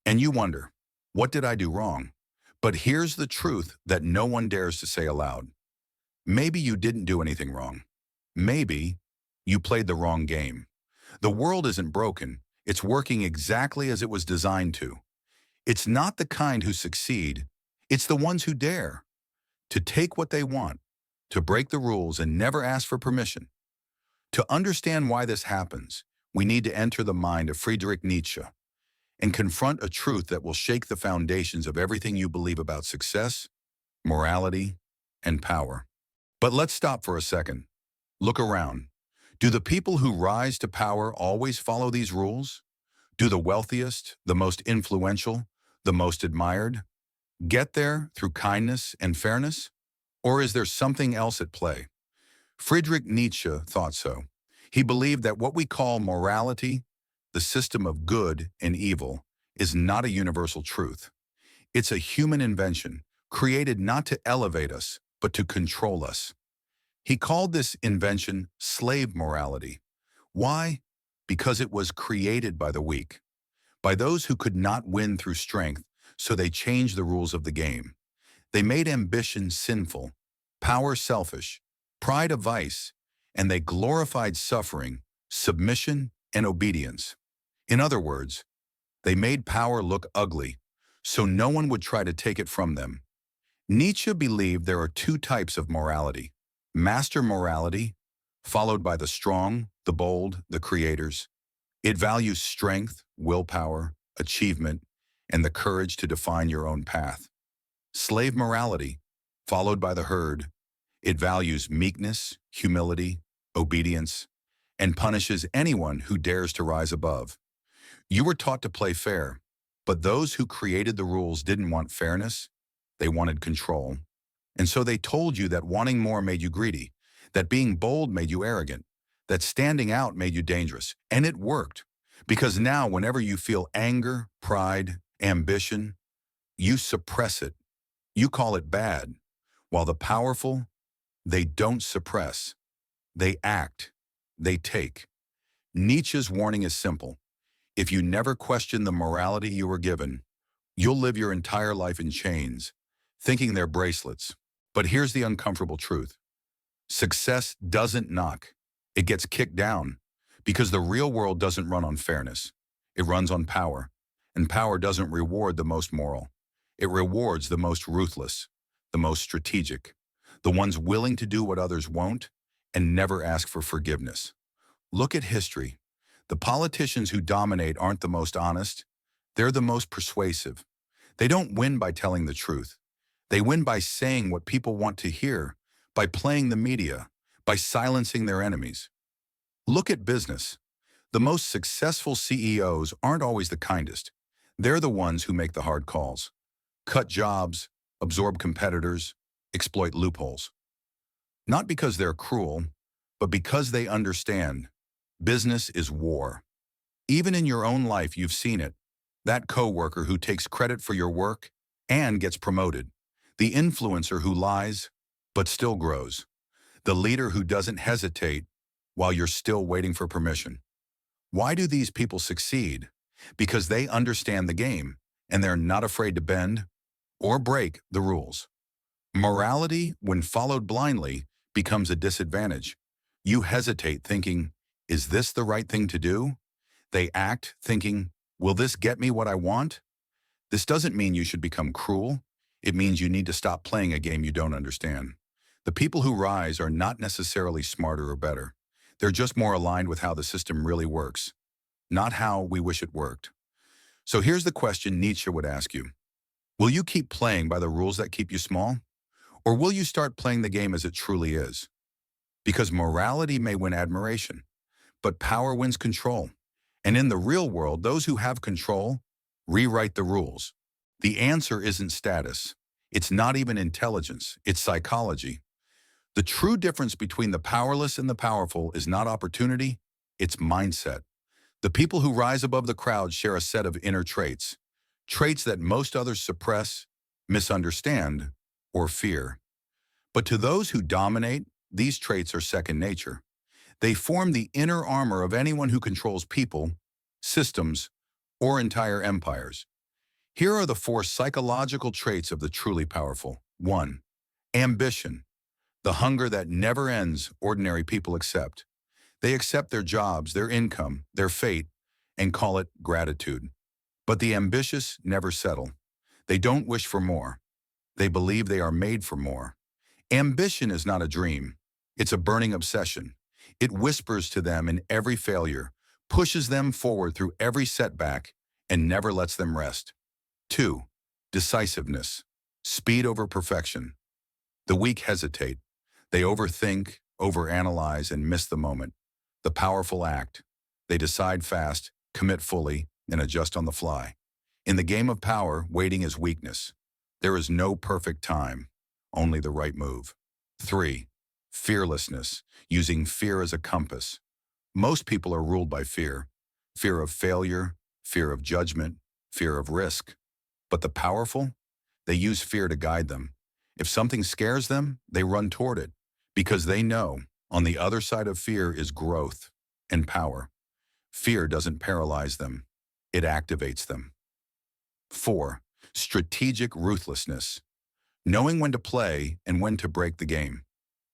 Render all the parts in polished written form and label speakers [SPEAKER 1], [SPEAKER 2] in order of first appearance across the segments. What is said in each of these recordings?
[SPEAKER 1] And you wonder, what did I do wrong? But here's the truth that no one dares to say aloud. Maybe you didn't do anything wrong. Maybe you played the wrong game. The world isn't broken. It's working exactly as it was designed to. It's not the kind who succeed. It's the ones who dare to take what they want, to break the rules and never ask for permission. To understand why this happens, we need to enter the mind of Friedrich Nietzsche and confront a truth that will shake the foundations of everything you believe about success, morality, and power. But let's stop for a second. Look around. Do the people who rise to power always follow these rules? Do the wealthiest, the most influential, the most admired get there through kindness and fairness? Or is there something else at play? Friedrich Nietzsche thought so. He believed that what we call morality, the system of good and evil, is not a universal truth. It's a human invention, created not to elevate us, but to control us. He called this invention slave morality. Why? Because it was created by the weak, by those who could not win through strength, so they changed the rules of the game. They made ambition sinful, power selfish, pride a vice, and they glorified suffering, submission, and obedience. In other words, they made power look ugly, so no one would try to take it from them. Nietzsche believed there are two types of morality: master morality, followed by the strong, the bold, the creators. It values strength, willpower, achievement, and the courage to define your own path. Slave morality, followed by the herd. It values meekness, humility, obedience, and punishes anyone who dares to rise above. You were taught to play fair, but those who created the rules didn't want fairness, they wanted control. And so they told you that wanting more made you greedy, that being bold made you arrogant, that standing out made you dangerous. And it worked, because now whenever you feel anger, pride, ambition, you suppress it. You call it bad, while the powerful, they don't suppress. They act. They take. Nietzsche's warning is simple. If you never question the morality you were given, you'll live your entire life in chains, thinking they're bracelets. But here's the uncomfortable truth. Success doesn't knock. It gets kicked down, because the real world doesn't run on fairness. It runs on power, and power doesn't reward the most moral. It rewards the most ruthless, the most strategic, the ones willing to do what others won't and never ask for forgiveness. Look at history. The politicians who dominate aren't the most honest. They're the most persuasive. They don't win by telling the truth. They win by saying what people want to hear, by playing the media, by silencing their enemies. Look at business. The most successful CEOs aren't always the kindest. They're the ones who make the hard calls, cut jobs, absorb competitors, exploit loopholes. Not because they're cruel, but because they understand business is war. Even in your own life, you've seen it. That coworker who takes credit for your work and gets promoted. The influencer who lies, but still grows. The leader who doesn't hesitate while you're still waiting for permission. Why do these people succeed? Because they understand the game, and they're not afraid to bend or break the rules. Morality, when followed blindly, becomes a disadvantage. You hesitate thinking, is this the right thing to do? They act thinking, will this get me what I want? This doesn't mean you should become cruel. It means you need to stop playing a game you don't understand. The people who rise are not necessarily smarter or better. They're just more aligned with how the system really works, not how we wish it worked. So here's the question Nietzsche would ask you. Will you keep playing by the rules that keep you small? Or will you start playing the game as it truly is? Because morality may win admiration, but power wins control. And in the real world, those who have control rewrite the rules. The answer isn't status. It's not even intelligence. It's psychology. The true difference between the powerless and the powerful is not opportunity, it's mindset. The people who rise above the crowd share a set of inner traits, traits that most others suppress, misunderstand, or fear. But to those who dominate, these traits are second nature. They form the inner armor of anyone who controls people, systems, or entire empires. Here are the 4 psychological traits of the truly powerful. 1. Ambition. The hunger that never ends ordinary people accept. They accept their jobs, their income, their fate, and call it gratitude. But the ambitious never settle. They don't wish for more. They believe they are made for more. Ambition is not a dream. It's a burning obsession. It whispers to them in every failure, pushes them forward through every setback, and never lets them rest. 2. Decisiveness. Speed over perfection. The weak hesitate. They overthink, overanalyze, and miss the moment. The powerful act. They decide fast, commit fully, and adjust on the fly. In the game of power, waiting is weakness. There is no perfect time, only the right move. 3. Fearlessness, using fear as a compass. Most people are ruled by fear. Fear of failure, fear of judgment, fear of risk. But the powerful, they use fear to guide them. If something scares them, they run toward it, because they know on the other side of fear is growth and power. Fear doesn't paralyze them, it activates them. 4. Strategic ruthlessness. Knowing when to play and when to break the game.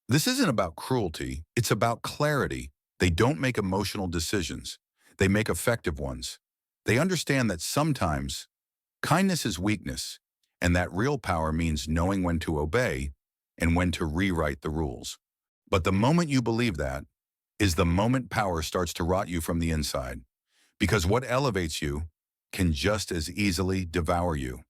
[SPEAKER 1] This isn't about cruelty, it's about clarity. They don't make emotional decisions. They make effective ones. They understand that sometimes kindness is weakness, and that real power means knowing when to obey and when to rewrite the rules. But the moment you believe that is the moment power starts to rot you from the inside, because what elevates you can just as easily devour you.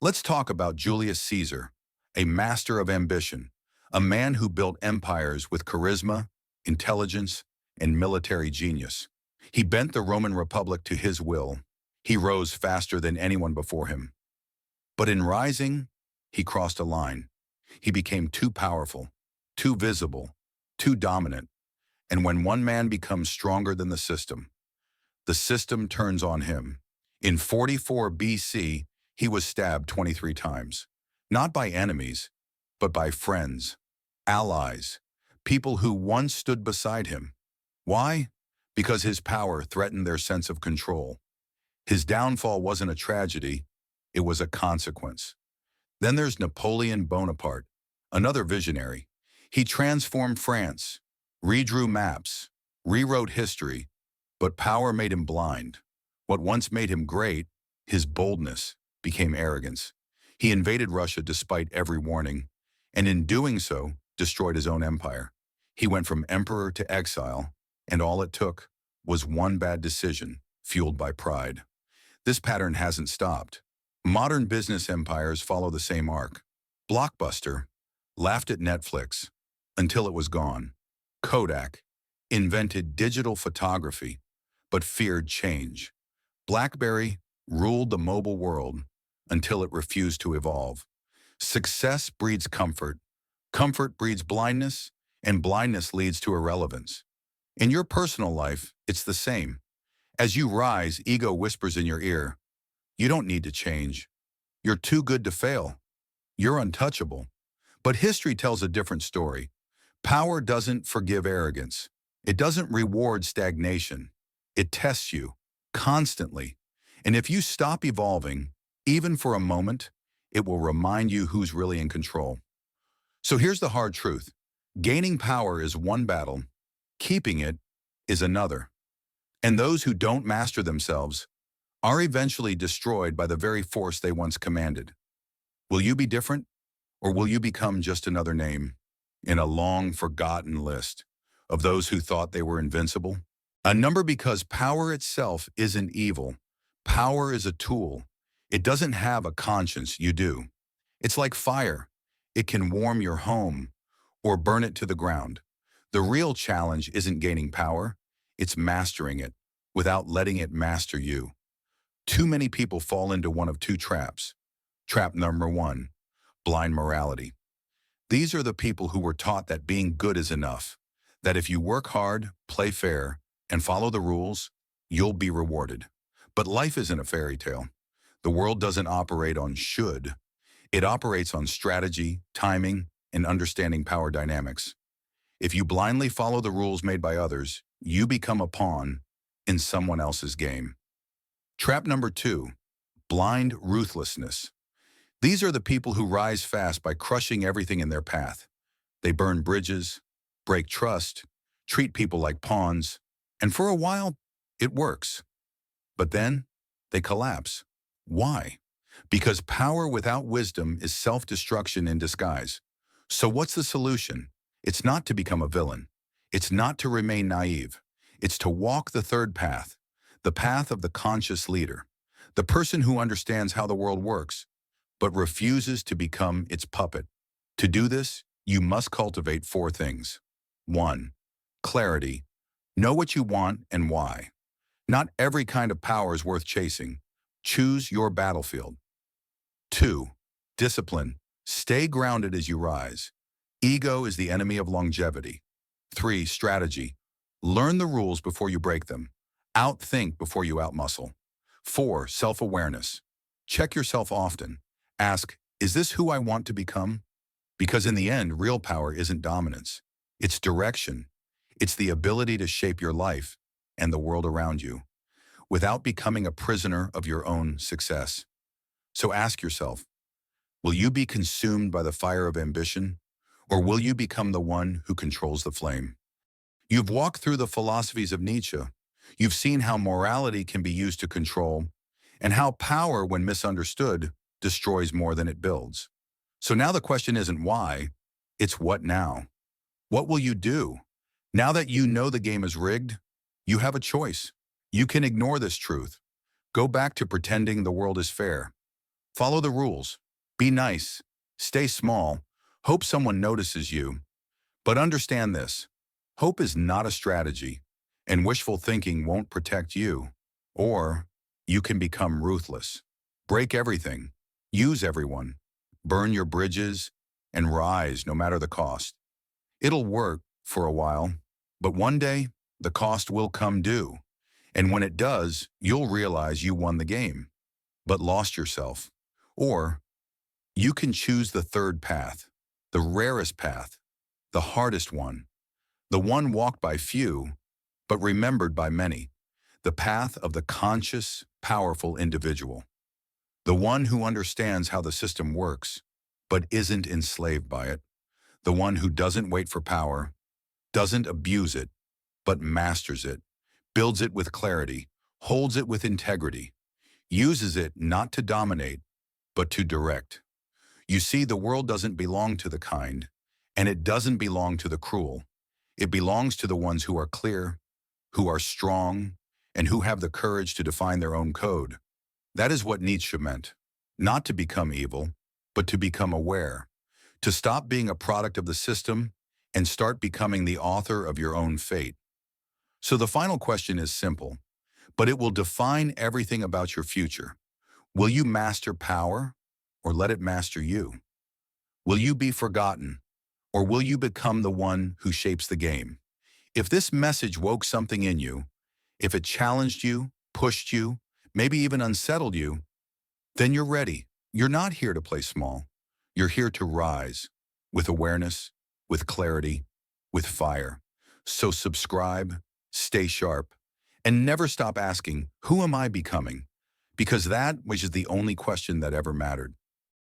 [SPEAKER 1] Let's talk about Julius Caesar, a master of ambition, a man who built empires with charisma, intelligence, and military genius. He bent the Roman Republic to his will. He rose faster than anyone before him. But in rising, he crossed a line. He became too powerful, too visible, too dominant. And when one man becomes stronger than the system turns on him. In 44 BC, he was stabbed 23 times, not by enemies, but by friends, allies, people who once stood beside him. Why? Because his power threatened their sense of control. His downfall wasn't a tragedy, it was a consequence. Then there's Napoleon Bonaparte, another visionary. He transformed France, redrew maps, rewrote history, but power made him blind. What once made him great, his boldness, became arrogance. He invaded Russia despite every warning, and in doing so, destroyed his own empire. He went from emperor to exile, and all it took was one bad decision, fueled by pride. This pattern hasn't stopped. Modern business empires follow the same arc. Blockbuster laughed at Netflix until it was gone. Kodak invented digital photography, but feared change. BlackBerry ruled the mobile world until it refused to evolve. Success breeds comfort, comfort breeds blindness, and blindness leads to irrelevance. In your personal life, it's the same. As you rise, ego whispers in your ear, "You don't need to change. You're too good to fail. You're untouchable." But history tells a different story. Power doesn't forgive arrogance. It doesn't reward stagnation. It tests you, constantly. And if you stop evolving, even for a moment, it will remind you who's really in control. So here's the hard truth. Gaining power is one battle. Keeping it is another. And those who don't master themselves are eventually destroyed by the very force they once commanded. Will you be different, or will you become just another name in a long forgotten list of those who thought they were invincible? A number, because power itself isn't evil. Power is a tool. It doesn't have a conscience, you do. It's like fire. It can warm your home or burn it to the ground. The real challenge isn't gaining power, it's mastering it without letting it master you. Too many people fall into one of two traps. Trap number 1, blind morality. These are the people who were taught that being good is enough, that if you work hard, play fair, and follow the rules, you'll be rewarded. But life isn't a fairy tale. The world doesn't operate on should. It operates on strategy, timing, and understanding power dynamics. If you blindly follow the rules made by others, you become a pawn in someone else's game. Trap number 2, blind ruthlessness. These are the people who rise fast by crushing everything in their path. They burn bridges, break trust, treat people like pawns, and for a while, it works. But then, they collapse. Why? Because power without wisdom is self-destruction in disguise. So what's the solution? It's not to become a villain. It's not to remain naive. It's to walk the third path, the path of the conscious leader, the person who understands how the world works, but refuses to become its puppet. To do this, you must cultivate four things. 1. Clarity. Know what you want and why. Not every kind of power is worth chasing. Choose your battlefield. 2. Discipline. Stay grounded as you rise. Ego is the enemy of longevity. 3. Strategy. Learn the rules before you break them. Outthink before you outmuscle. 4. Self-awareness. Check yourself often. Ask, is this who I want to become? Because in the end, real power isn't dominance. It's direction. It's the ability to shape your life and the world around you without becoming a prisoner of your own success. So ask yourself, will you be consumed by the fire of ambition, or will you become the one who controls the flame? You've walked through the philosophies of Nietzsche. You've seen how morality can be used to control, and how power, when misunderstood, destroys more than it builds. So now the question isn't why, it's what now? What will you do? Now that you know the game is rigged, you have a choice. You can ignore this truth. Go back to pretending the world is fair. Follow the rules. Be nice. Stay small. Hope someone notices you. But understand this. Hope is not a strategy, and wishful thinking won't protect you. Or you can become ruthless. Break everything. Use everyone. Burn your bridges and rise no matter the cost. It'll work for a while, but one day the cost will come due. And when it does, you'll realize you won the game, but lost yourself. Or you can choose the third path, the rarest path, the hardest one, the one walked by few, but remembered by many, the path of the conscious, powerful individual, the one who understands how the system works, but isn't enslaved by it, the one who doesn't wait for power, doesn't abuse it, but masters it, builds it with clarity, holds it with integrity, uses it not to dominate, but to direct. You see, the world doesn't belong to the kind, and it doesn't belong to the cruel. It belongs to the ones who are clear, who are strong, and who have the courage to define their own code. That is what Nietzsche meant. Not to become evil, but to become aware. To stop being a product of the system and start becoming the author of your own fate. So the final question is simple, but it will define everything about your future. Will you master power, or let it master you? Will you be forgotten, or will you become the one who shapes the game? If this message woke something in you, if it challenged you, pushed you, maybe even unsettled you, then you're ready. You're not here to play small. You're here to rise, with awareness, with clarity, with fire. So subscribe, stay sharp, and never stop asking, who am I becoming? Because that which is the only question that ever mattered.